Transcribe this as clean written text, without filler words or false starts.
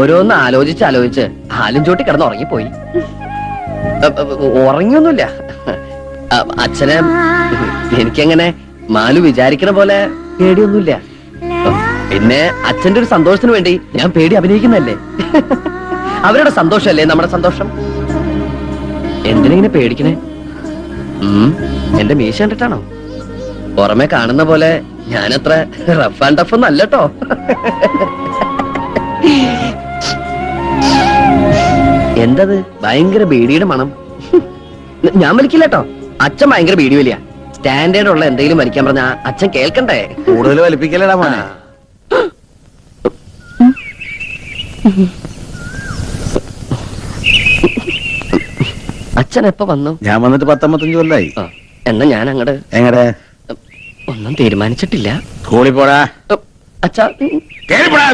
ഓരോന്ന് ആലോചിച്ച് ഹാലും ചോട്ടി കിടന്ന് ഉറങ്ങിപ്പോയി. ഉറങ്ങിയൊന്നുമില്ല. അച്ഛനെ എനിക്കങ്ങനെ മാലു വിചാരിക്കണ പോലെ പേടിയൊന്നുമില്ല. പിന്നെ അച്ഛന്റെ ഒരു സന്തോഷത്തിന് വേണ്ടി ഞാൻ പേടി അഭിനയിക്കുന്നല്ലേ. അവരുടെ സന്തോഷല്ലേ നമ്മുടെ സന്തോഷം. എന്തിനെങ്ങനെ പേടിക്കണേ? എന്റെ മീശ കണ്ടിട്ടാണോ? പുറമെ കാണുന്ന പോലെ ഞാനത്ര റഫ് ആൻഡ് ടഫ് ഒന്നും അല്ലട്ടോ. എന്തത് ഭയങ്കര ബീഡിയുടെ മണം? ഞാൻ വലിക്കില്ലട്ടോ. അച്ഛൻ ഭയങ്കര ബീഡി വലിയ. സ്റ്റാൻഡേർഡ് ഉള്ള എന്തെങ്കിലും വലിക്കാൻ പറഞ്ഞാ അച്ഛൻ കേൾക്കണ്ടേ? കൂടുതൽ വലിപ്പിക്കലടാ മോനെ. അച്ഛൻ എപ്പോ വന്നു? ഞാൻ വന്നിട്ട് 19 കൊല്ലായി. എന്നാ ഞാൻ അങ്ങട് എങ്ങടെ? ഒന്നും തീരുമാനിച്ചിട്ടില്ല. സ്കൂളിൽ പോടാ. അച്ഛാ കേറിപ്പോടാ.